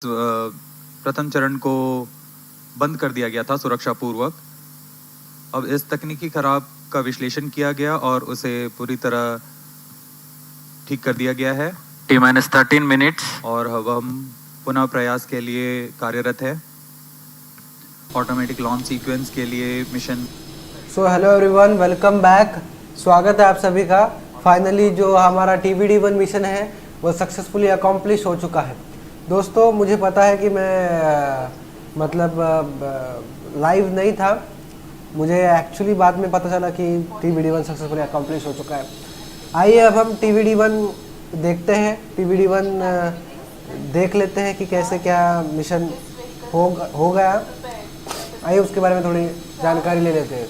प्रथम चरण को बंद कर दिया गया था सुरक्षा पूर्वक। अब इस तकनीकी खराब का विश्लेषण किया गया और उसे पूरी तरह ठीक कर दिया गया है। T-13 minutes और अब हम पुनः प्रयास के लिए कार्यरत है। ऑटोमेटिक लॉन्च सीक्वेंस के लिए mission. So hello everyone, welcome back. स्वागत है आप सभी का। फाइनली जो हमारा TBD1 मिशन है वो सक्सेसफुली अकम्प्लिश हो चुका है। दोस्तों, मुझे पता है कि मैं लाइव नहीं था। मुझे एक्चुअली बाद में पता चला कि TBD1 सक्सेसफुली अकम्प्लिश हो चुका है। आइए अब हम TBD1 देखते हैं। TBD1 देख लेते हैं कि कैसे क्या मिशन हो गया। आइए उसके बारे में थोड़ी जानकारी ले लेते हैं।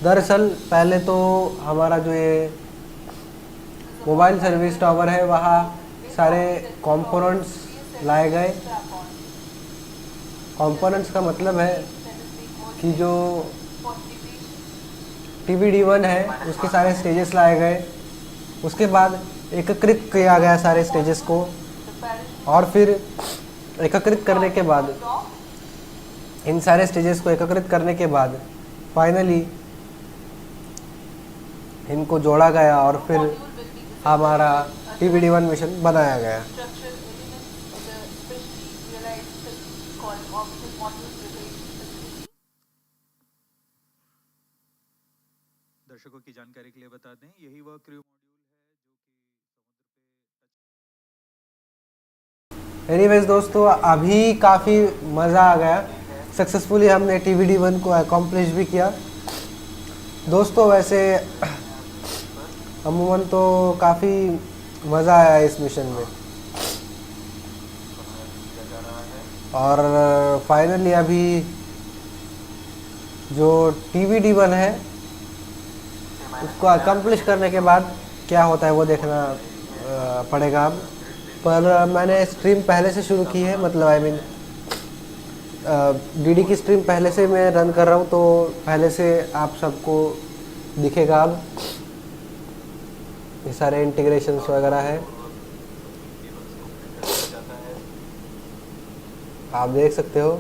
दरअसल पहले तो हमारा जो ये मोबाइल सर्विस टावर है वहाँ सारे कंपोनेंट्स लाए गए। कंपोनेंट्स का मतलब है कि जो TBD1 है उसके सारे स्टेजेस लाए गए। उसके बाद एकीकृत किया गया सारे स्टेजेस को, और फिर एकीकृत करने के बाद इन सारे स्टेजेस को एकीकृत करने के बाद फाइनली इनको जोड़ा गया और फिर हमारा TBD1 मिशन बनाया गया। दर्शकों की जानकारी के लिए बता दें, यही वह क्रू मॉड्यूल है जो कि एनीवेज दोस्तों, अभी काफ़ी मज़ा आ गया। सक्सेसफुली हमने TBD1 को अकम्प्लिश भी किया। दोस्तों वैसे अमूमन तो काफ़ी मज़ा आया इस मिशन में, और फाइनली अभी जो TBD1 है उसको अकम्प्लिश करने के बाद क्या होता है वो देखना पड़ेगा अब। पर मैंने स्ट्रीम पहले से शुरू की है, मतलब DD की स्ट्रीम पहले से मैं रन कर रहा हूँ, तो पहले से आप सबको दिखेगा। अब ये सारे इंटीग्रेशंस वगैरह है, आप देख सकते हो।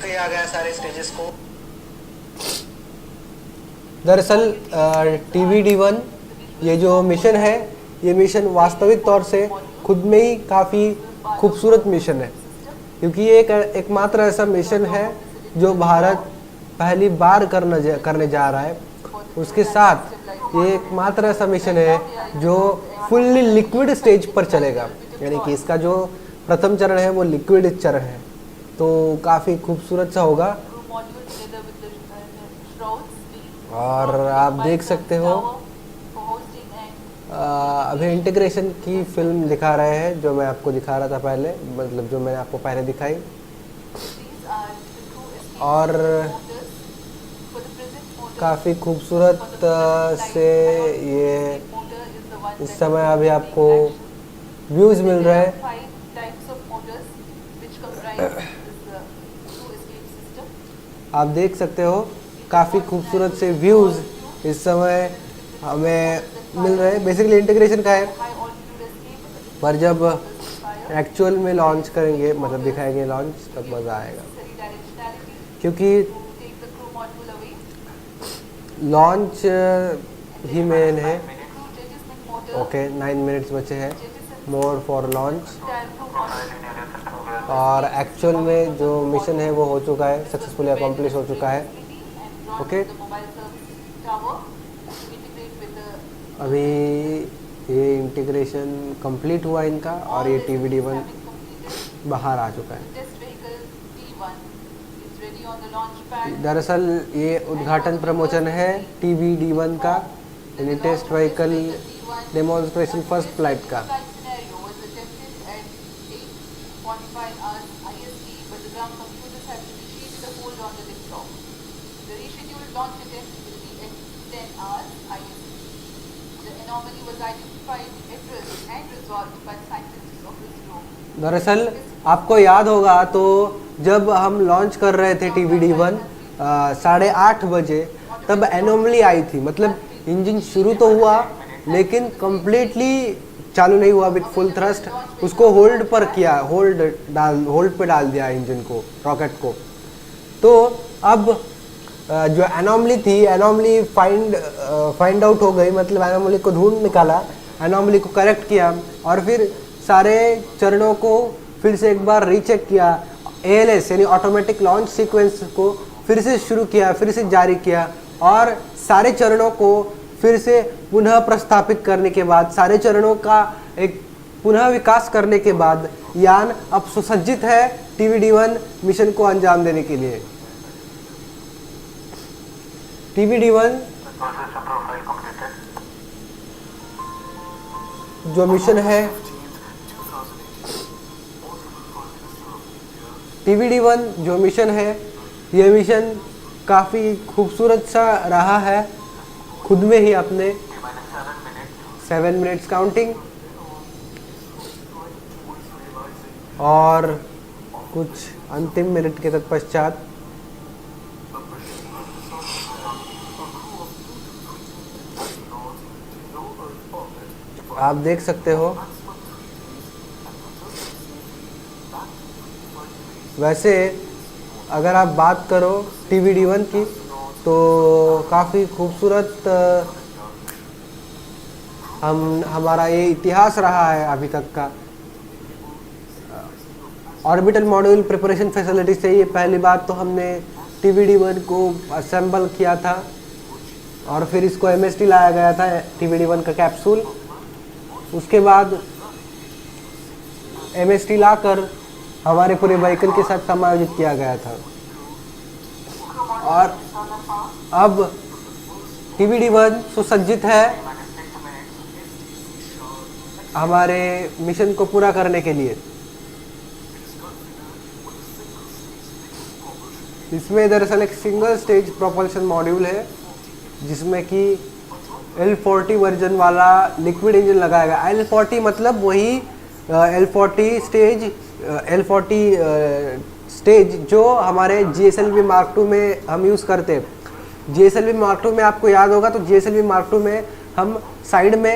किया गया सारे स्टेजेस को। दरअसल TBD1 ये जो मिशन है, ये मिशन वास्तविक तौर से खुद में ही काफ़ी खूबसूरत मिशन है, क्योंकि ये एकमात्र ऐसा मिशन है जो भारत पहली बार करने जा रहा है। उसके साथ ये एकमात्र ऐसा मिशन है जो फुल्ली लिक्विड स्टेज पर चलेगा, यानी कि इसका जो प्रथम चरण है वो लिक्विड चरण है, तो काफ़ी खूबसूरत सा होगा। और आप देख सकते हो अभी इंटीग्रेशन की फिल्म दिखा रहे हैं, जो मैं आपको दिखा रहा था पहले, मतलब जो मैंने आपको पहले दिखाई। और काफ़ी खूबसूरत से ये इस समय अभी आपको व्यूज़ मिल रहे हैं। आप देख सकते हो काफ़ी खूबसूरत से व्यूज़ इस समय हमें मिल रहे हैं। बेसिकली इंटीग्रेशन का है, पर जब एक्चुअल में लॉन्च करेंगे, मतलब दिखाएंगे लॉन्च, तब मज़ा आएगा, क्योंकि लॉन्च ही मेन है। ओके, 9 मिनट्स बचे हैं मोर फॉर लॉन्च, और एक्चुअल में जो मिशन है वो हो चुका है, सक्सेसफुली अकम्प्लिश हो चुका है। ओके, अभी ये इंटीग्रेशन कंप्लीट हुआ इनका, और ये TBD1 बाहर आ चुका है। दरअसल ये उद्घाटन प्रमोशन है TBD1 का, यानी test vehicle demonstration first flight का। Launch attempt will be at 10 hours IST. The anomaly was identified दरअसल आपको याद होगा तो जब हम लॉन्च कर रहे थे TVD1 8:30 बजे, तब एनोमली आई थी। मतलब इंजन शुरू तो हुआ लेकिन कम्प्लीटली चालू नहीं हुआ विथ फुल थ्रस्ट। उसको होल्ड पर किया, होल्ड पे डाल दिया इंजन को, रॉकेट को। तो अब जो एनोमली थी, एनोमली फाइंड आउट हो गई। मतलब एनोमली को ढूंढ निकाला, एनोमली को करेक्ट किया और फिर सारे चरणों को फिर से एक बार रीचेक किया। ALS यानी ऑटोमेटिक लॉन्च सीक्वेंस को फिर से शुरू किया, फिर से जारी किया और सारे चरणों को फिर से पुनः प्रस्थापित करने के बाद, सारे चरणों का एक पुनः विकास करने के बाद यान अब सुसज्जित है TVD1 मिशन को अंजाम देने के लिए। TVD1 जो मिशन है, TVD1 जो मिशन है, ये मिशन काफ़ी खूबसूरत सा रहा है खुद में ही अपने। 7 मिनट्स काउंटिंग और कुछ अंतिम मिनट के तत्पश्चात आप देख सकते हो। वैसे अगर आप बात करो TVD1 की तो काफ़ी खूबसूरत हमारा ये इतिहास रहा है अभी तक का। ऑर्बिटल मॉड्यूल प्रिपरेशन फैसिलिटी से ये पहली बात तो हमने TVD1 को असेंबल किया था और फिर इसको MST लाया गया था, TVD1 का कैप्सूल। उसके बाद MST लाकर हमारे पूरे व्हीकल के साथ समायोजित किया गया था और अब TVD1 सुसज्जित है हमारे मिशन को पूरा करने के लिए। इसमें दरअसल एक सिंगल स्टेज प्रोपल्शन मॉड्यूल है जिसमें कि L40 वर्जन वाला लिक्विड इंजन लगाया गया। L40 मतलब वही L40 स्टेज जो हमारे GSLV Mark II में हम यूज़ करते हैं। GSLV Mark II में आपको याद होगा तो GSLV Mark II में हम साइड में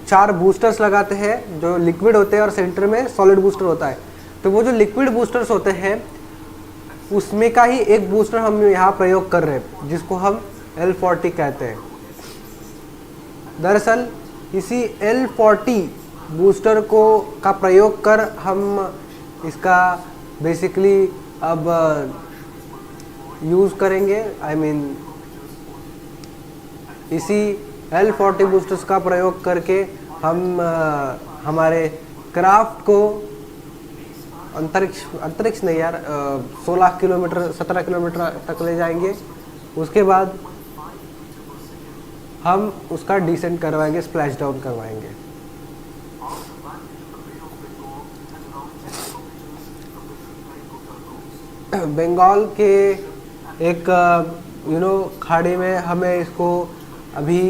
4 बूस्टर्स लगाते हैं जो लिक्विड होते हैं और सेंटर में सॉलिड बूस्टर होता है। तो वो जो लिक्विड बूस्टर्स होते हैं उसमें का ही एक बूस्टर हम यहाँ प्रयोग कर रहे हैं जिसको हम L40 कहते हैं। दरअसल इसी L40 बूस्टर को का प्रयोग कर हम इसका बेसिकली अब यूज़ करेंगे। इसी L40 बूस्टर्स का प्रयोग करके हम हमारे क्राफ्ट को अंतरिक्ष नहीं यार 16 किलोमीटर 17 किलोमीटर तक ले जाएंगे। उसके बाद हम उसका डिसेंट करवाएंगे, स्प्लैश डाउन करवाएंगे। बंगाल के एक खाड़ी में हमें इसको अभी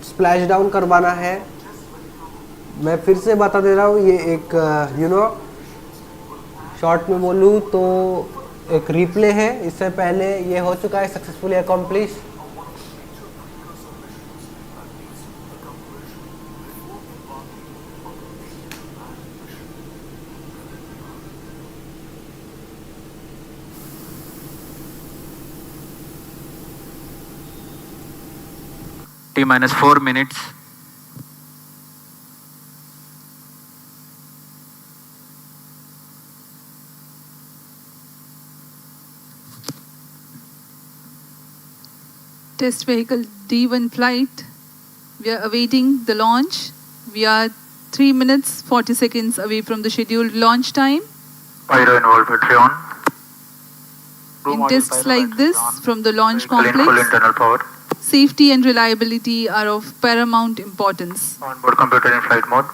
स्प्लैश डाउन करवाना है। मैं फिर से बता दे रहा हूँ, ये एक शॉर्ट में बोलूँ तो एक रिप्ले है। इससे पहले ये हो चुका है successfully accomplish. T-4 minutes. Test vehicle D1 flight. We are awaiting the launch. We are 3 minutes 40 seconds away from the scheduled launch time. Pyro involved on. In tests like this from the launch Full complex, internal power. safety and reliability are of paramount importance. Onboard computer in flight mode.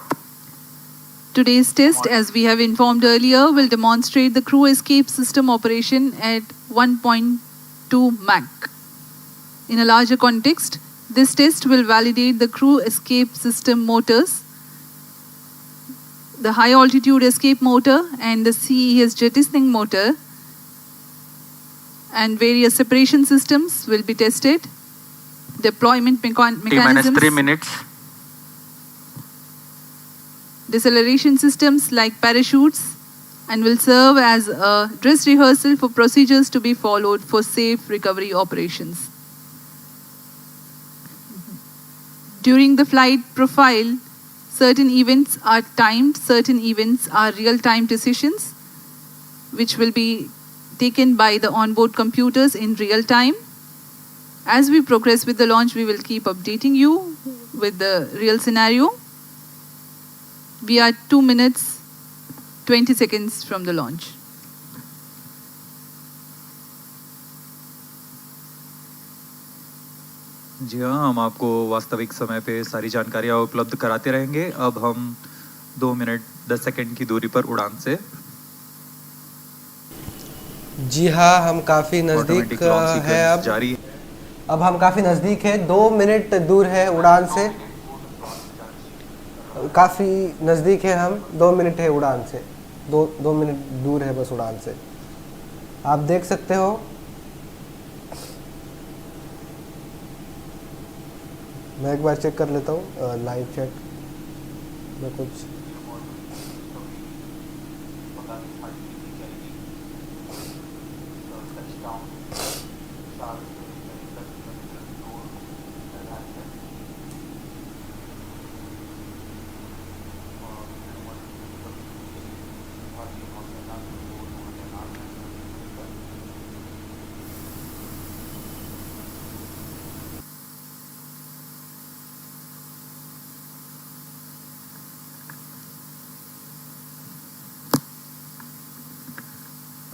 Today's test, as we have informed earlier, will demonstrate the crew escape system operation at 1.2 Mach. In a larger context, This test will validate the crew escape system motors, the high altitude escape motor and the CES jettisoning motor, and various separation systems will be tested. Deployment mechanisms. T-minus 3 minutes. Deceleration systems like parachutes, and will serve as a dress rehearsal for procedures to be followed for safe recovery operations. During the flight profile, certain events are timed, certain events are real-time decisions, which will be taken by the onboard computers in real time. As we progress with the launch, we will keep updating you with the real scenario. We are 2 minutes, 20 seconds from the launch. जी हाँ, हम आपको वास्तविक समय पे सारी जानकारियाँ उपलब्ध कराते रहेंगे। अब हम 2 मिनट 10 सेकंड की दूरी पर उड़ान से। जी हाँ, हम काफ़ी नज़दीक ऑटोमेटिक लॉन्च है सीक्वेंस अब जारी। अब हम काफ़ी नज़दीक है, 2 मिनट दूर है उड़ान से, काफ़ी नज़दीक है हम, 2 मिनट है उड़ान से, 2 मिनट दूर है बस उड़ान से। आप देख सकते हो मैं एक बार चेक कर लेता हूँ लाइव चैट में कुछ।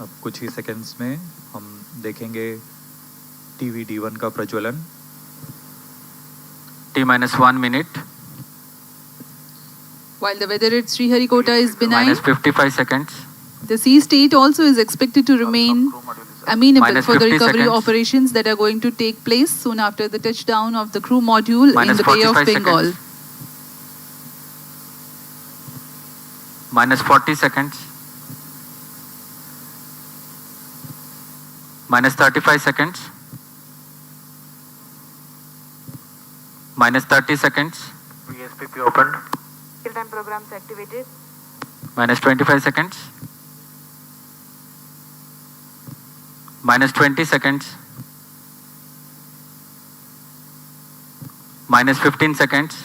अब कुछ ही सेकंड्स में हम देखेंगे TVD1 का प्रज्वलन। T-minus 1 minute. While the weather at Sriharikota is benign, Minus 55 seconds. the sea state also is expected to remain amenable Minus for the 50 recovery seconds. operations that are going to take place soon after the touchdown of the crew module Minus in the Bay of 45 Bengal. seconds. Minus 40 seconds. Minus 35 seconds. Minus 30 seconds. VSPP opened. Real-time programs activated. Minus 25 seconds. Minus 20 seconds. Minus 15 seconds.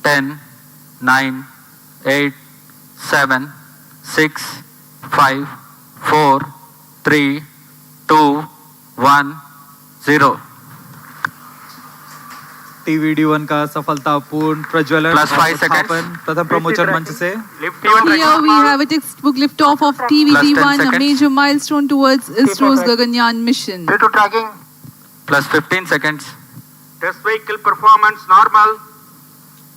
10, 9, 8, 7, 6, 5, 4, 3, 2, 1, 0. TVD1 का सफलतापूर्ण प्रज्वलन Plus 5 और seconds. स्थापन प्रथम प्रमोचन मंच से। Here we have a textbook liftoff of Plus 10 TVD1, a seconds. major milestone towards ISRO's Gaganyaan mission. Due to tracking, Plus 15 seconds. test vehicle performance normal.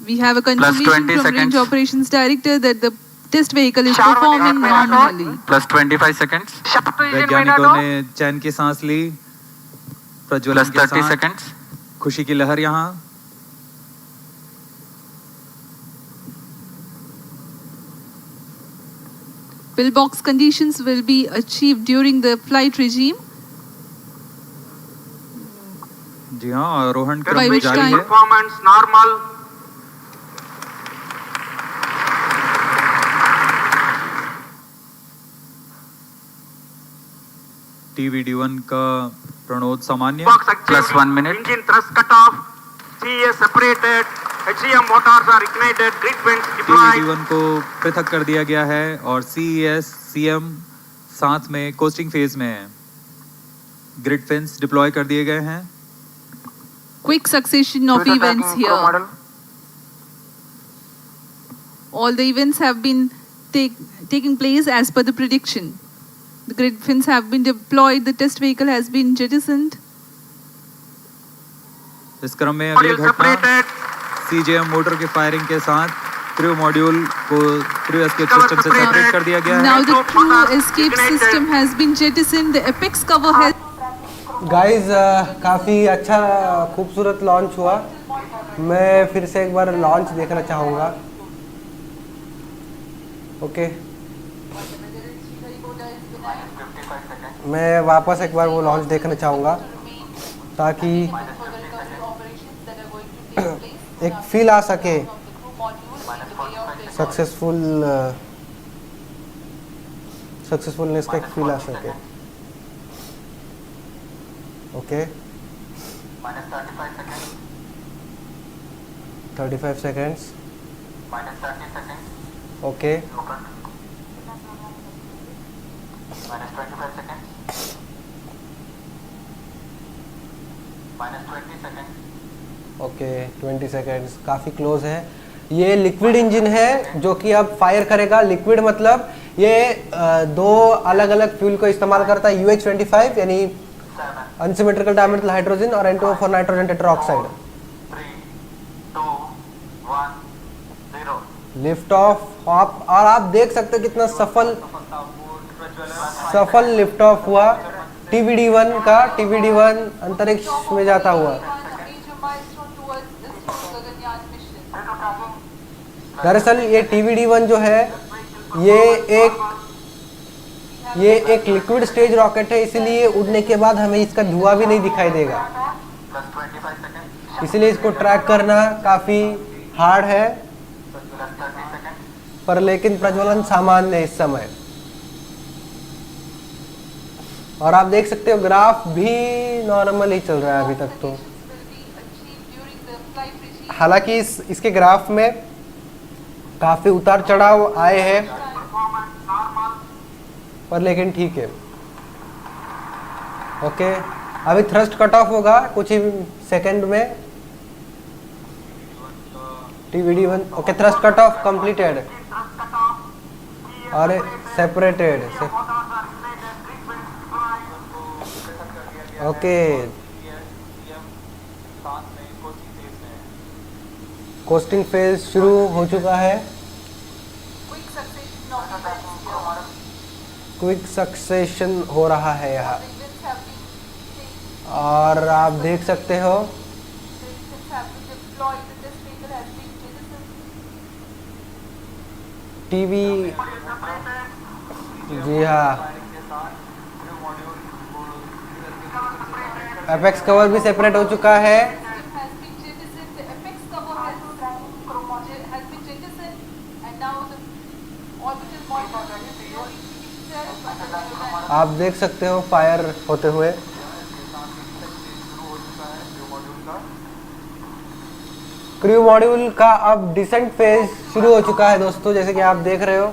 We have a confirmation 20 from seconds. Range Operations Director that the test vehicle is Sharp performing minute. normally. Plus 25 seconds. वैज्ञानिकों ने चैन की सांस ली। प्रज्वलन Plus के 30 साथ seconds. खुशी की लहर यहाँ। Pillbox conditions will be achieved during the flight regime. जी हाँ, आरोहण By क्रम which जारी time? है। Performance normal. TVD1 का प्रणोद सामान्य। Box achieved. Plus 1 minute. Engine thrust cut off. CES separated. HCM motors are ignited. Grid vents deployed. TVD1 को पृथक कर दिया गया है और CES CM साथ में कोस्टिंग फेज में है। ग्रिड फेंस डिप्लॉय कर दिए गए हैं। Quick succession of Due to events tracking, crew here. model. All the events have been taking place as per the prediction. The grid fins have been deployed. The test vehicle has been jettisoned. इस क्रम में अगली Module घटना separated. CJM motor के firing के साथ crew module को crew escape system से सेपरेट कर दिया गया है। Now the crew escape system has been jettisoned. The apex cover has guys काफ़ी अच्छा खूबसूरत लॉन्च हुआ। मैं फिर से एक बार लॉन्च देखना चाहूँगा। ओके, मैं वापस एक बार वो लॉन्च देखना चाहूँगा ताकि एक फील आ सके सक्सेसफुलनेस का एक फील आ सके। Okay, 35 seconds. Okay, okay 20 seconds, काफ़ी क्लोज है। ये लिक्विड इंजन है जो कि अब फायर करेगा। लिक्विड मतलब ये दो अलग अलग फ्यूल को इस्तेमाल करता है, UH-25 यानी अनसिमेट्रिकल डायमेंशनल हाइड्रोजन और N2O for nitrogen tetroxide. Lift off आप, और आप देख सकते हो कितना सफल लिफ्ट ऑफ हुआ TVD-1 का। TVD-1 अंतरिक्ष में जाता हुआ। दरअसल ये TVD-1 जो है ये एक लिक्विड स्टेज रॉकेट है, इसीलिए उड़ने के बाद हमें इसका धुआं भी नहीं दिखाई देगा। इसलिए इसको ट्रैक करना काफ़ी हार्ड है, पर लेकिन प्रज्वलन सामान्य है इस समय। और आप देख सकते हो ग्राफ भी नॉर्मल ही चल रहा है अभी तक तो। हालांकि इसके ग्राफ में काफ़ी उतार चढ़ाव आए हैं, पर लेकिन ठीक है। ओके, अभी थ्रस्ट कट ऑफ होगा कुछ ही सेकंड में। TVD-1 okay, thrust cut off completed और सेपरेटेड। ओके, कोस्टिंग फेज शुरू हो चुका है। क्विक सक्सेशन हो रहा है यहाँ, और आप देख सकते हो टीवी, जी हाँ, एपेक्स कवर भी सेपरेट हो चुका है। आप देख सकते हो फायर होते हुए। क्रू मॉड्यूल का अब डिसेंट फेज शुरू हो चुका है दोस्तों, जैसे कि आप देख रहे हो।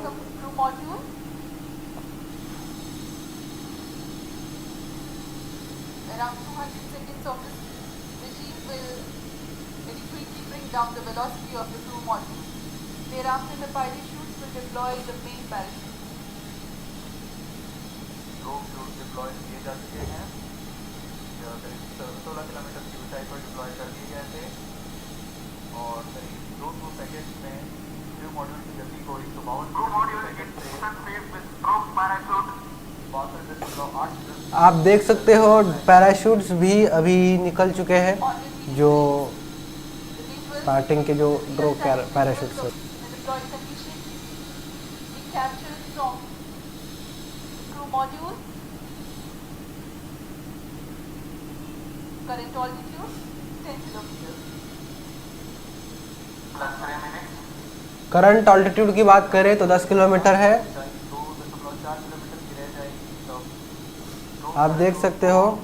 आप देख सकते हो पैराशूट्स भी अभी निकल चुके हैं, जो स्टार्टिंग के जो ड्रो पैराशूट्स है। करंट ऑल्टीट्यूड की बात करें तो 10 किलोमीटर है। आप देख सकते हो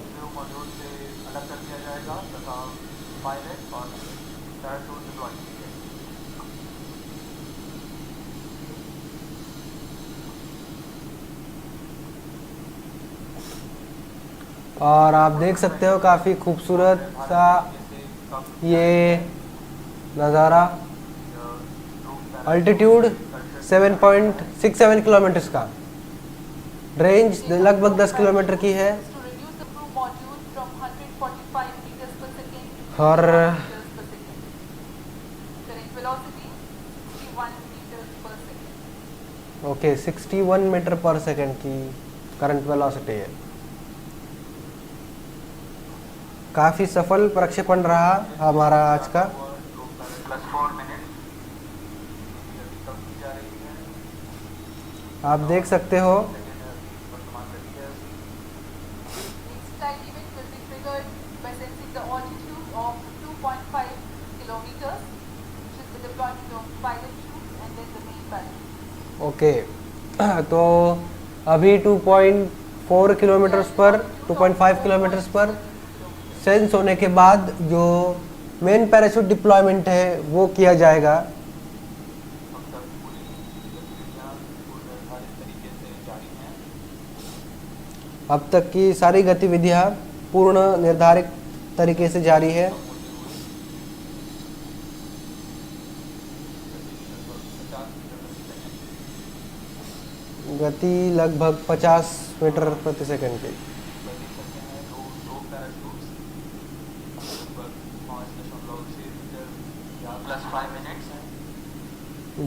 और आप देख सकते हो काफ़ी खूबसूरत सा ये नज़ारा। अल्टीट्यूड 7.67 किलोमीटर का, रेंज लगभग 10 किलोमीटर की है। और ओके 61 मीटर पर सेकेंड की करंट वेलोसिटी है। काफ़ी सफल प्रक्षेपण रहा हमारा आज का। Plus 4 minute. आप देख सकते हो Each flight event will be triggered by sensing the altitude of 2.5 kilometers, which is the deployment of pilot chute and then the main parachute. Okay तो अभी 2.4 किलोमीटर्स पर 2.5 किलोमीटर्स पर सेंस होने के बाद जो मेन पैराशूट डिप्लॉयमेंट है वो किया जाएगा। अब तक की सारी गतिविधियां पूर्ण निर्धारित तरीके से जारी है। गति लगभग 50 मीटर प्रति सेकंड की। Plus 5 minutes.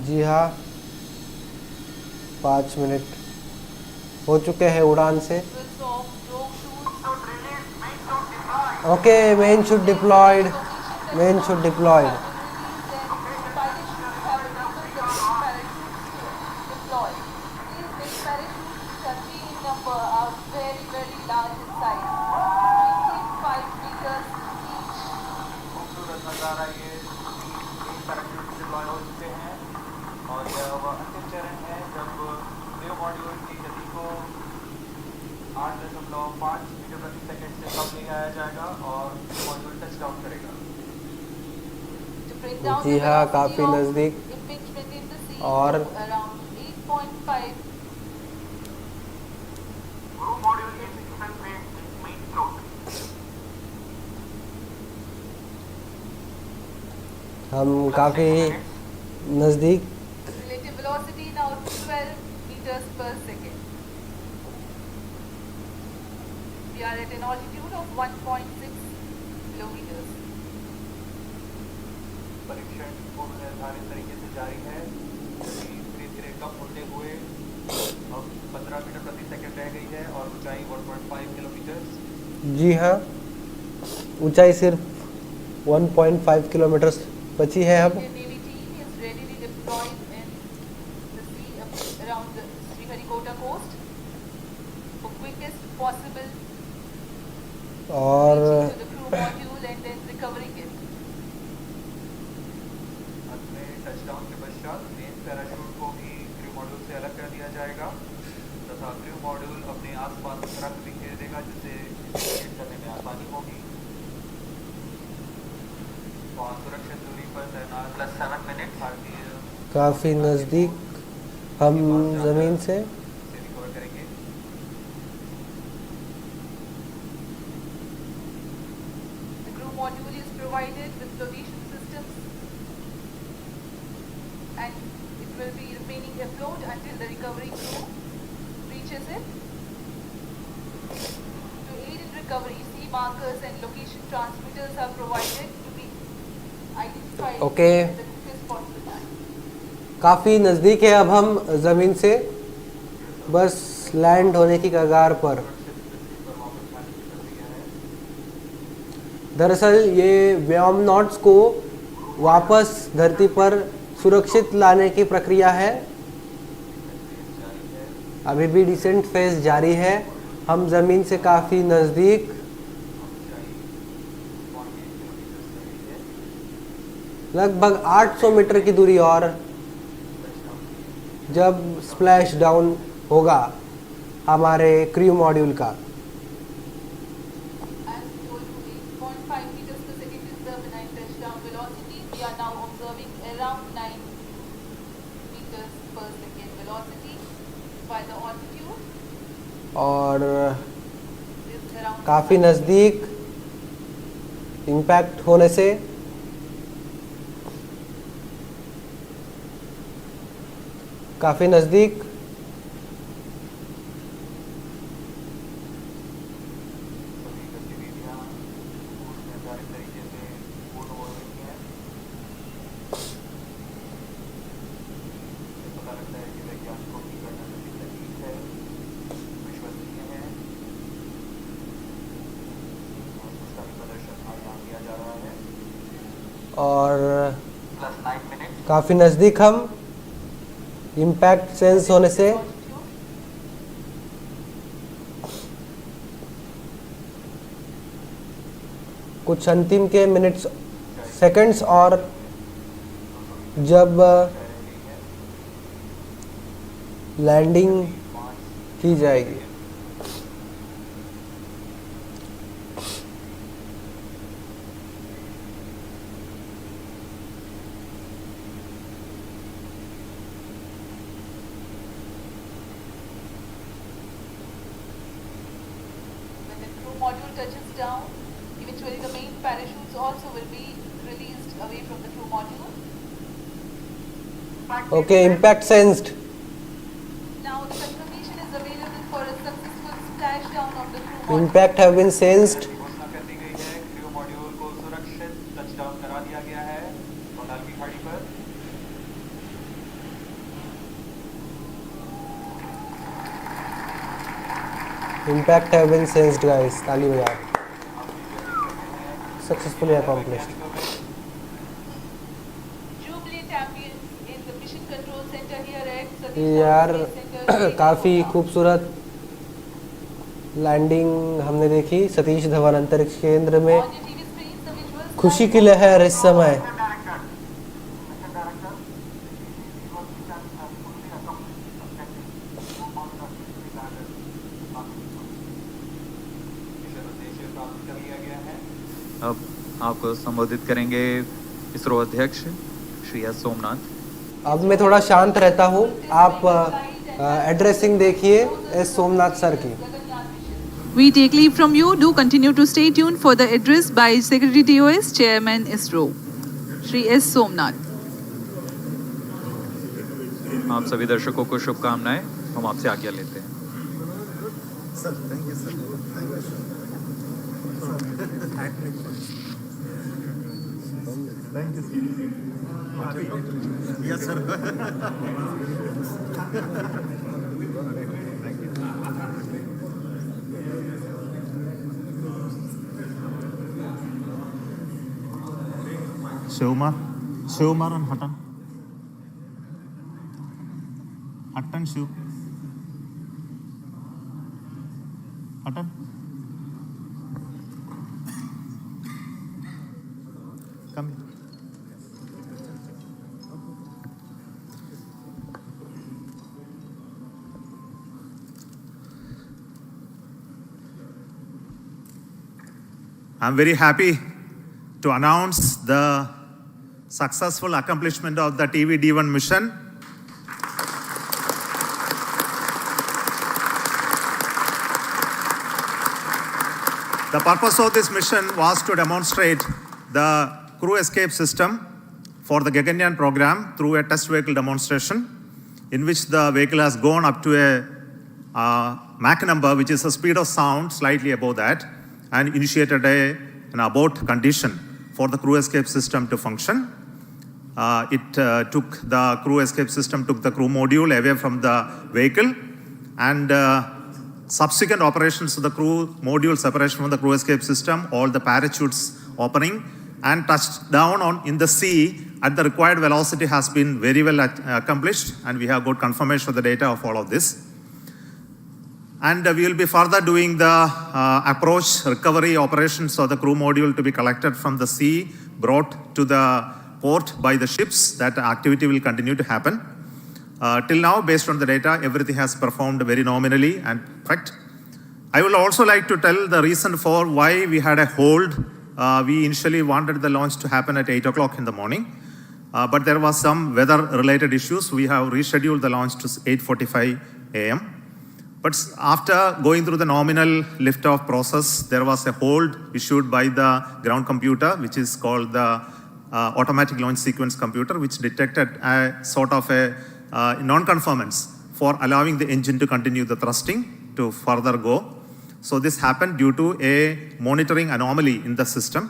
जी हाँ, 5 मिनट हो चुके हैं उड़ान से। Which of rogue tools okay, main chute deployed, main chute deployed. then pilot chute have enabled the main parachute deployed. These main parachutes are 3 in number, are very large in size, between 5 meters each. खूबसूरत नज़ारा ये parachute deploy हो चुके हैं और यह वह अंतिम चरण है जब क्रू मॉड्यूल की गति को 8.5 मीटर प्रति सेकंड से कम ले आया जाएगा और मॉड्यूल टच डाउन करेगा। To bring down जी the हाँ, velocity काफी of नजदीक। impingement in the sea और to around 8.5. Crew module is descent phase with main float. हम काफ़ी नज़दीक। Relative velocity now 12 meters per second. We are at an altitude of 1.6 kilometers. परीक्षण पूर्व निर्धारित तरीके से जारी है। धीरे धीरे कम होते हुए अब 15 मीटर प्रति सेकंड रह गई है और ऊंचाई 1.5 किलोमीटर। जी हाँ, ऊंचाई सिर्फ 1.5 किलोमीटर बची है अब। Indian Navy team is readily deployed in the sea around the Sriharikota coast for quickest possible और reaching to the crew module and then recovering it. अंत में टचडाउन के पश्चात मेन पैराशूट को भी क्रू मॉड्यूल से अलग कर दिया जाएगा तथा क्रू मॉड्यूल अपने आसपास रख बिखेर देगा जिससे इसे करने में आसानी होगी। और सुरक्षित दूरी पर तैनात प्लस 7 मिनट भारतीय काफ़ी नज़दीक हम ज़मीन से। से रिकवर करेंगे। The crew module is provided with flotation systems and it will be remaining afloat until the recovery crew reaches it. To aid in recovery, sea markers and location transmitters are provided to be identified Okay. at the quickest possible time. काफ़ी नज़दीक है अब हम ज़मीन से, बस land होने की कगार पर। दरअसल ये व्योमनॉट्स को वापस धरती पर सुरक्षित लाने की प्रक्रिया है। अभी भी डिसेंट फेज जारी है। हम ज़मीन से काफ़ी नज़दीक। लगभग 800 मीटर की दूरी और जब स्प्लैश डाउन होगा हमारे क्रू मॉड्यूल का। As told you, 8.5 meters per second is the benign touchdown velocity. We are now observing around 9 meters per second velocity, while the altitude और is around काफ़ी नज़दीक इम्पैक्ट होने से। काफ़ी नज़दीक। सभी गतिविधियां पूर्व निर्धारित तरीके से पूर्ण हो रही हैं। इससे पता लगता है कि वैज्ञानिकों की गणना सभी सटीक है, विश्वसनीय है और उसका भी प्रदर्शन और plus 9 minutes. काफ़ी नज़दीक हम इम्पैक्ट सेंस होने से कुछ अंतिम के मिनट्स सेकंड्स और जब लैंडिंग की जाएगी। When the crew module touches down, eventually the main parachutes also will be released away from the crew module. Okay impact sensed. Now the confirmation is available for a successful splashdown of the crew module. Impact have been sensed. घोषणा कर दी गई है, crew module को सुरक्षित touchdown करा दिया गया है बंगाल की खाड़ी पर। Impact have been sensed guys, ताली बजाओ। Successfully accomplished. Jubilant ambience in the mission control center here at Satish यार Dhawan Space Center. काफ़ी खूबसूरत लैंडिंग हमने देखी सतीश धवन अंतरिक्ष केंद्र में। On your TV screens, the visuals खुशी की लहर इस समय। मिशन उद्देश्य प्राप्त कर लिया गया है। अब आपको संबोधित करेंगे इसरो अध्यक्ष श्री एस सोमनाथ। अब मैं थोड़ा शांत रहता हूँ, आप एड्रेसिंग देखिए एस सोमनाथ सर की। We take leave from you. Do continue to stay tuned for the address by Secretary TOS, Chairman ISRO, Shri S. Somnath. आप सभी दर्शकों को शुभकामनाएं। हम आपसे आज्ञा लेते हैं। Shivkumar and Hutton Shiv. Hutton. Come here. I'm very happy to announce the successful accomplishment of the TVD1 mission. The purpose of this mission was to demonstrate the crew escape system for the Gaganyaan program through a test vehicle demonstration, in which the vehicle has gone up to a Mach number, which is the speed of sound, slightly above that, and initiated an abort condition for the crew escape system to function. The crew escape system took the crew module away from the vehicle, and subsequent operations of the crew module separation from the crew escape system, all the parachutes opening, and touched down in the sea at the required velocity has been very well accomplished, and we have got confirmation of the data of all of this. And we will be further doing the approach recovery operations of the crew module to be collected from the sea, brought to the port by the ships. That activity will continue to happen. Till now, based on the data, everything has performed very nominally and perfect. I will also like to tell the reason for why we had a hold. We initially wanted the launch to happen at 8 o'clock in the morning, but there was some weather-related issues. We have rescheduled the launch to 8:45 a.m. But after going through the nominal liftoff process, there was a hold issued by the ground computer, which is called the automatic launch sequence computer, which detected a sort of a non-conformance for allowing the engine to continue the thrusting to further go. So this happened due to a monitoring anomaly in the system.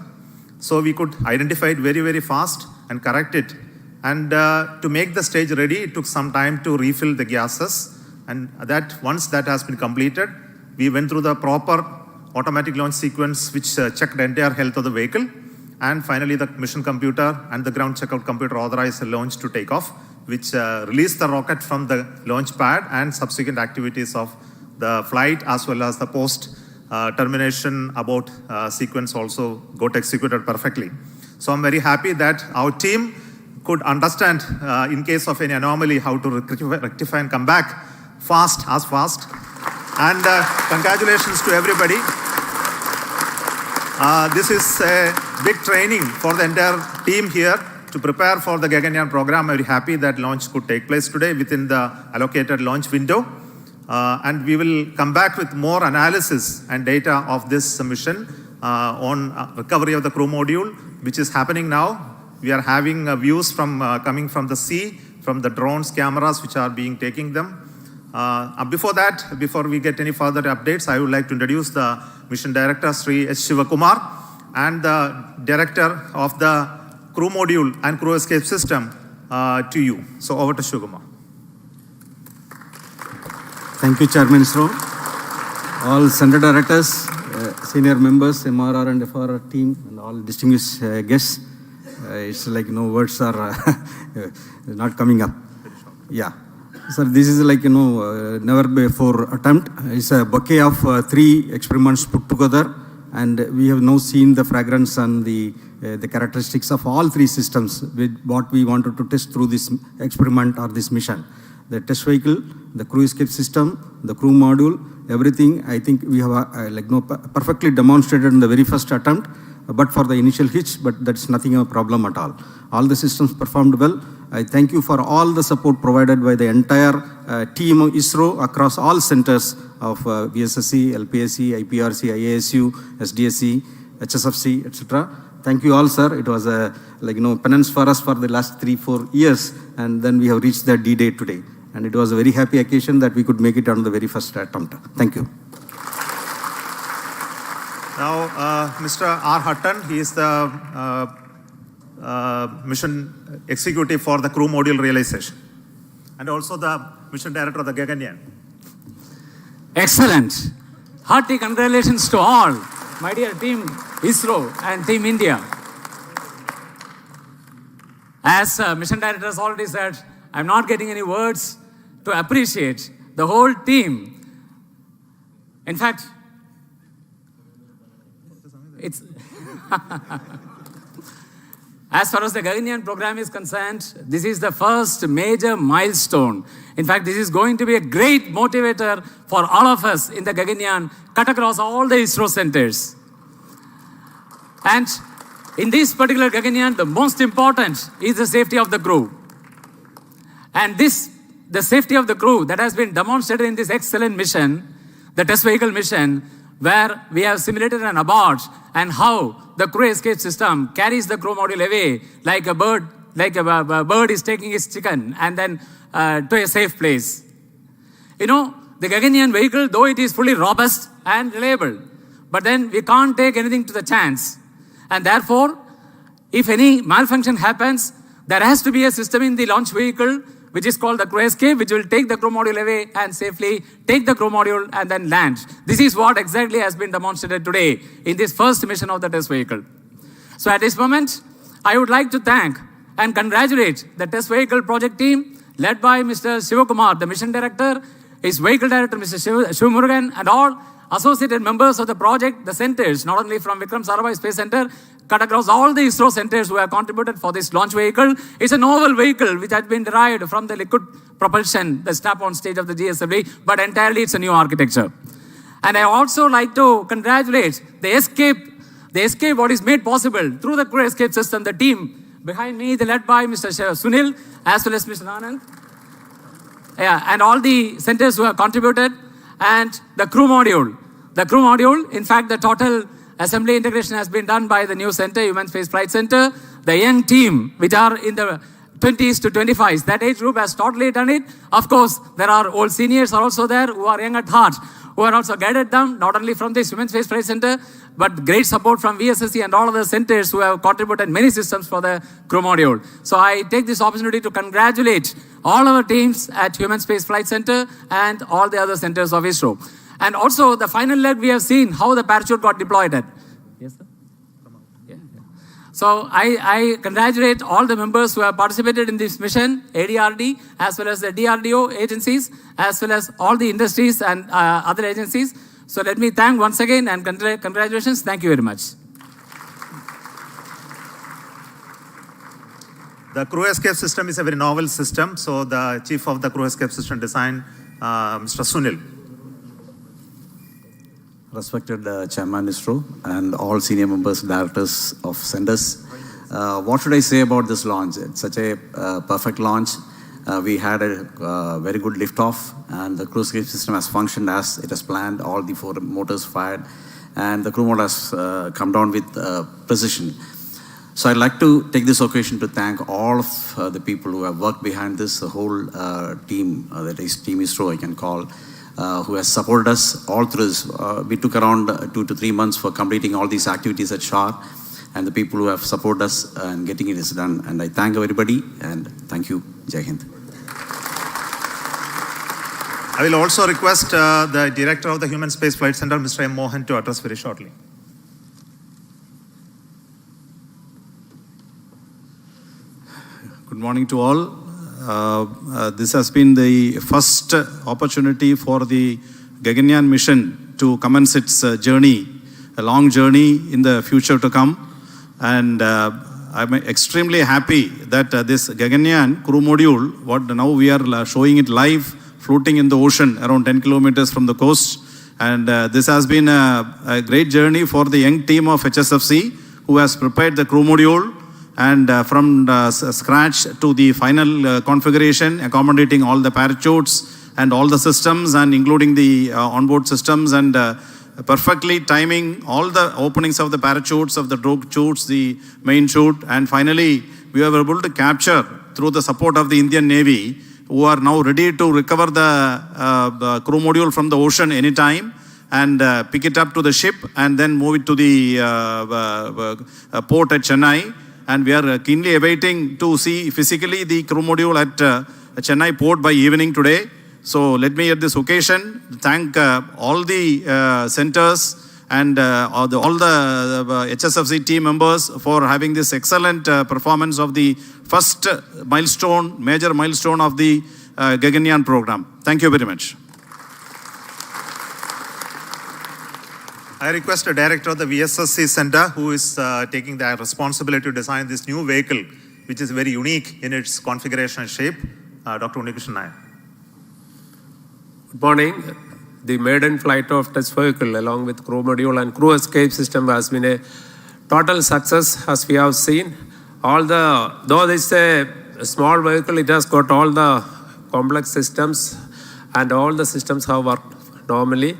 So we could identify it very, very fast and correct it. And to make the stage ready, it took some time to refill the gases. And that once that has been completed, we went through the proper automatic launch sequence, which checked the entire health of the vehicle. And finally, the mission computer and the ground checkout computer authorized the launch to take off, which released the rocket from the launch pad, and subsequent activities of the flight as well as the post termination abort sequence also got executed perfectly. So I'm very happy that our team could understand in case of any anomaly how to rectify and come back fast. And congratulations to everybody. This is a big training for the entire team here to prepare for the Gaganyaan program. I'm very happy that launch could take place today within the allocated launch window. And we will come back with more analysis and data of this mission on recovery of the crew module, which is happening now. We are having views from coming from the sea, from the drones, cameras which are being taking them. Before we get any further updates, I would like to introduce the mission director, Sri S. Shivakumar, and the director of the crew module and crew escape system to you. So over to Shivakumar. Thank you, Chairman ISRO. All center directors, senior members, MRR and FRR team, and all distinguished guests. It's like, words are not coming up. Yeah. Sir, this is like, never before attempt. It's a bouquet of 3 experiments put together, and we have now seen the fragrance and the characteristics of all 3 systems with what we wanted to test through this experiment or this mission. The test vehicle, the crew escape system, the crew module, everything, I think we have perfectly demonstrated in the very first attempt, but for the initial hitch, but that's nothing a problem at all. All the systems performed well. I thank you for all the support provided by the entire team of ISRO across all centers of VSSC, LPSC, IPRC, IASU, SDSC, HSFC, etc. Thank you all, sir. It was a penance for us for the last 3-4 years, and then we have reached the D-Day today. And it was a very happy occasion that we could make it on the very first attempt. Thank you. Now, Mr. R. Hutton, he is the mission executive for the crew module realization, and also the mission director of the Gaganyaan. Excellent. Hearty congratulations to all, my dear team ISRO and Team India. As mission director has already said, I'm not getting any words to appreciate the whole team. In fact, it's as far as the Gaganyaan program is concerned, this is the first major milestone. In fact, this is going to be a great motivator for all of us in the Gaganyaan, cut across all the ISRO centers. And in this particular Gaganyaan, the most important is the safety of the crew. And the safety of the crew that has been demonstrated in this excellent mission, the test vehicle mission, where we have simulated an abort and how the crew escape system carries the crew module away like a bird is taking its chicken and then to a safe place. The Gaganyaan vehicle, though it is fully robust and reliable, but then we can't take anything to the chance. And therefore, if any malfunction happens, there has to be a system in the launch vehicle which is called the crew escape, which will take the crew module away and safely take the crew module and then land. This is what exactly has been demonstrated today in this first mission of the test vehicle. So at this moment, I would like to thank and congratulate the test vehicle project team led by Mr. Shivakumar, the mission director, his vehicle director, Mr. Shivamurugan, and all associated members of the project, the centers, not only from Vikram Sarabhai Space Center, cut across all the ISRO centers who have contributed for this launch vehicle. It's a novel vehicle which has been derived from the liquid propulsion, the strap-on stage of the GSLV, but entirely it's a new architecture. And I also like to congratulate the escape what is made possible through the crew escape system, the team behind me, led by Mr. Sunil, as well as Mr. Anand, and all the centers who have contributed, and the crew module. The crew module, in fact, the total assembly integration has been done by the new center, Human Space Flight Center. The young team, which are in the 20s to 25s, that age group has totally done it. Of course, there are old seniors are also there who are young at heart, who are also guided them, not only from the Human Space Flight Center, but great support from VSSC and all other centers who have contributed many systems for the crew module. So I take this opportunity to congratulate all our teams at Human Space Flight Center and all the other centers of ISRO. And also, the final leg, we have seen how the parachute got deployed at. Yes, sir? Yeah. So I congratulate all the members who have participated in this mission, ADRD, as well as the DRDO agencies, as well as all the industries and other agencies. So let me thank once again and congratulations. Thank you very much. The crew escape system is a very novel system. So the chief of the crew escape system design, Mr. Sunil. Respected Chairman ISRO and all senior members, directors of centers. What should I say about this launch? It's such a perfect launch. We had a very good liftoff, and the crew escape system has functioned as it has planned. All the 4 motors fired, and the crew mode has come down with precision. So I'd like to take this occasion to thank all of the people who have worked behind this, the whole team, that is Team ISRO I can call, who has supported us all through this. We took around 2 to 3 months for completing all these activities at SHAR, and the people who have supported us and getting it is done. And I thank everybody, and thank you. Jai Hind. I will also request the Director of the Human Space Flight Center, Mr. M. Mohan, to address very shortly. Good morning to all. This has been the first opportunity for the Gaganyaan mission to commence its journey, a long journey in the future to come. And I'm extremely happy that this Gaganyaan crew module, what now we are showing it live, floating in the ocean around 10 kilometers from the coast. And this has been a great journey for the young team of HSFC, who has prepared the crew module, and from scratch to the final configuration, accommodating all the parachutes and all the systems, and including the onboard systems, and perfectly timing all the openings of the parachutes, of the drogue chutes, the main chute. And finally, we were able to capture, through the support of the Indian Navy, who are now ready to recover the crew module from the ocean anytime, and pick it up to the ship, and then move it to the port at Chennai. And we are keenly awaiting to see physically the crew module at Chennai port by evening today. So let me at this occasion thank all the centers and all the HSFC team members for having this excellent performance of the first milestone, major milestone of the Gaganyaan program. Thank you very much. I request the Director of the VSSC Center, who is taking the responsibility to design this new vehicle, which is very unique in its configuration and shape, Dr. Unikrishnan Nair. Good morning. The maiden flight of test vehicle along with crew module and crew escape system has been a total success, as we have seen. Though this is a small vehicle, it has got all the complex systems, and all the systems have worked normally.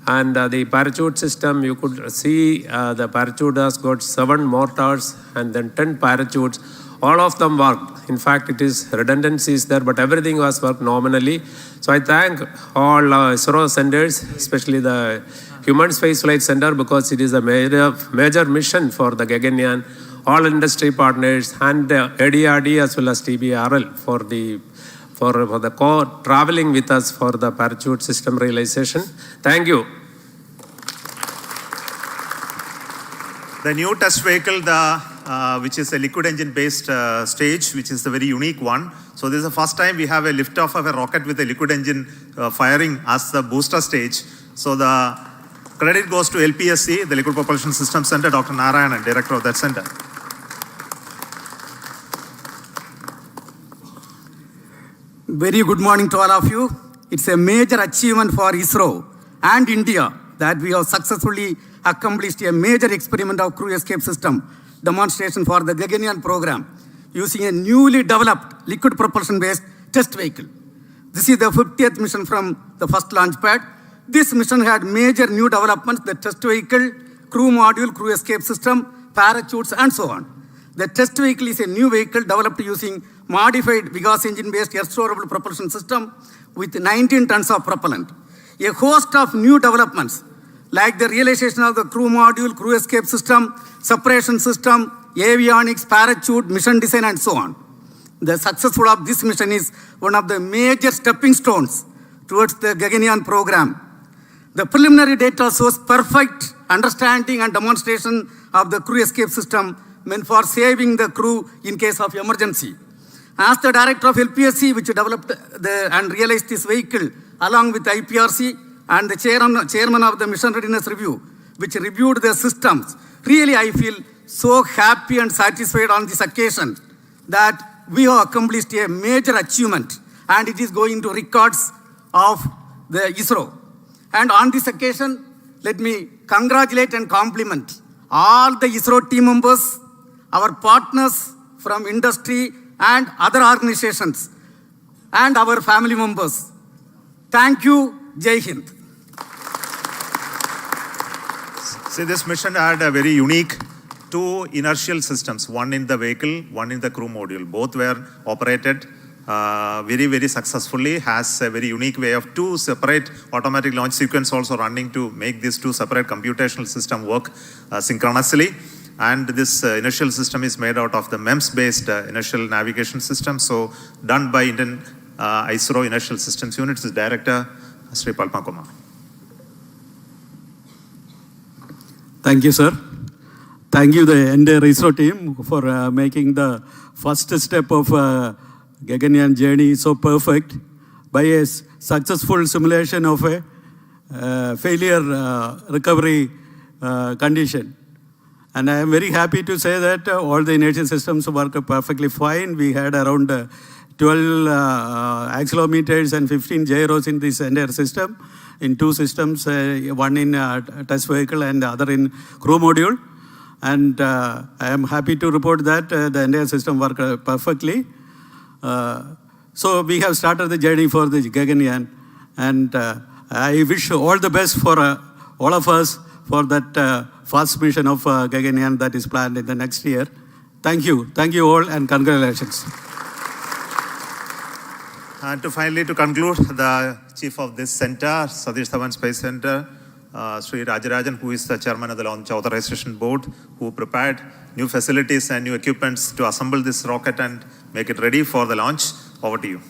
And the parachute system, you could see the parachute has got 7 mortars and then 10 parachutes. All of them work. In fact, it is redundancies there, but everything was worked nominally. So I thank all ISRO centers, especially the Human Space Flight Center, because it is a major mission for the Gaganyaan, all industry partners, and ADRD as well as TBRL for the traveling with us for the parachute system realization. Thank you. The new test vehicle, which is a liquid engine based stage, which is a very unique one. So this is the first time we have a liftoff of a rocket with a liquid engine firing as the booster stage. So the credit goes to LPSC, the Liquid Propulsion System Center, Dr. Narayanan, Director of that center. Very good morning to all of you. It's a major achievement for ISRO and India that we have successfully accomplished a major experiment of crew escape system demonstration for the Gaganyaan program using a newly developed liquid propulsion based test vehicle. This is the 50th mission from the first launch pad. This mission had major new developments: the test vehicle, crew module, crew escape system, parachutes, and so on. The test vehicle is a new vehicle developed using modified Vigas engine-based air-storable propulsion system with 19 tons of propellant. A host of new developments like the realization of the crew module, crew escape system, separation system, avionics, parachute, mission design, and so on. The success of this mission is one of the major stepping stones towards the Gaganyaan program. The preliminary data shows perfect understanding and demonstration of the crew escape system meant for saving the crew in case of emergency. As the director of LPSC, which developed and realized this vehicle, along with IPRC and the chairman of the Mission Readiness Review, which reviewed the systems, really I feel so happy and satisfied on this occasion that we have accomplished a major achievement, and it is going to records of the ISRO. And on this occasion, let me congratulate and compliment all the ISRO team members, our partners from industry and other organizations, and our family members. Thank you. Jai Hind. See, this mission had a very unique two inertial systems, one in the vehicle, one in the crew module. Both were operated very, very successfully, has a very unique way of two separate automatic launch sequence also running to make these two separate computational system work synchronously. And this inertial system is made out of the MEMS-based inertial navigation system. So done by Indian ISRO Inertial Systems Unit's Director, Sri Palma Kumar. Thank you, sir. Thank you, the entire ISRO team, for making the first step of Gaganyaan journey so perfect by a successful simulation of a failure recovery condition. And I am very happy to say that all the inertial systems work perfectly fine. We had around 12 accelerometers and 15 gyros in this entire system, in two systems, one in test vehicle and the other in crew module. And I am happy to report that the entire system worked perfectly. So we have started the journey for the Gaganyaan, and I wish all the best for all of us for that first mission of Gaganyaan that is planned in the next year. Thank you all, and congratulations. And to conclude, the chief of this center, Satish Dhawan Space Center, Sri Rajarajan, who is the chairman of the Launch Authorization Board, who prepared new facilities and new equipments to assemble this rocket and make it ready for the launch. Over to you.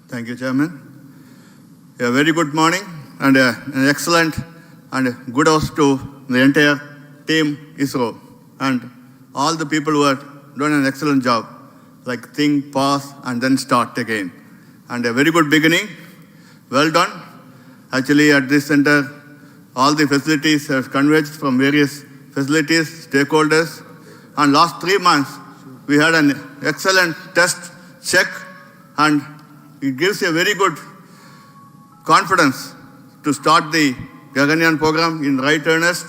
Thank you, Chairman. A very good morning and an excellent and good house to the entire team ISRO and all the people who have done an excellent job, like think, pause, and then start again. And a very good beginning. Well done. Actually, at this center, all the facilities have converged from various facilities, stakeholders. And last 3 months, we had an excellent test check, and it gives a very good confidence to start the Gaganyaan program in right earnest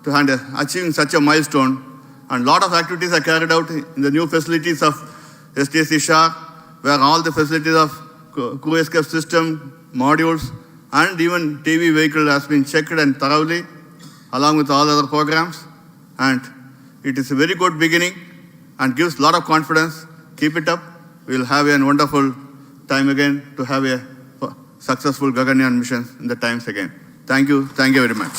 and achieving such a milestone. And a lot of activities are carried out in the new facilities of STS Ishar, where all the facilities of crew escape system, modules, and even TV vehicle has been checked and thoroughly, along with all other programs. And it is a very good beginning and gives a lot of confidence. Keep it up. We'll have a wonderful time again to have a successful Gaganyaan mission in the times again. Thank you very much.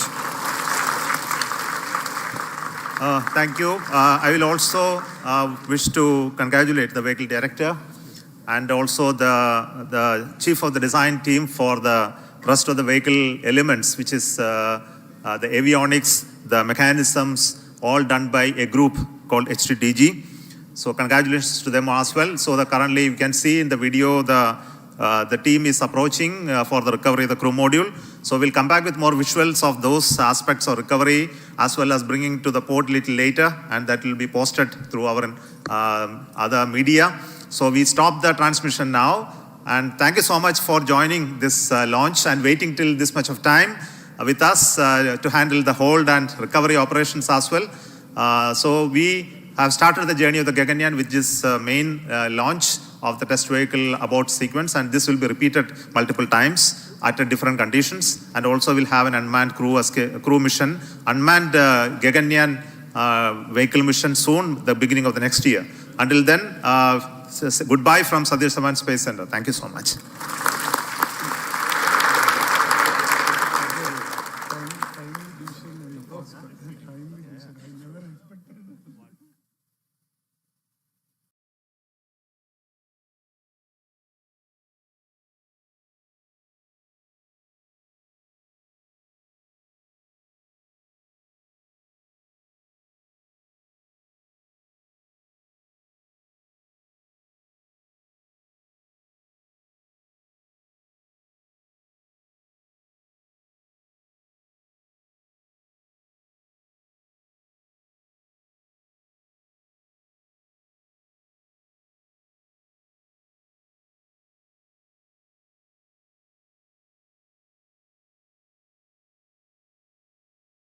Thank you. I will also wish to congratulate the vehicle director and also the chief of the design team for the rest of the vehicle elements, which is the avionics, the mechanisms, all done by a group called HTDG. So congratulations to them as well. So currently you can see in the video the team is approaching for the recovery of the crew module. So we'll come back with more visuals of those aspects of recovery as well as bringing to the port a little later, and that will be posted through our other media. So we stop the transmission now, and thank you so much for joining this launch and waiting till this much of time with us to handle the hold and recovery operations as well. So we have started the journey of the Gaganyaan with this main launch of the test vehicle abort sequence, and this will be repeated multiple times at different conditions, and also we'll have an unmanned crew mission, unmanned Gaganyaan vehicle mission soon, the beginning of the next year. Until then, goodbye from Satish Dhawan Space Center. Thank you so much.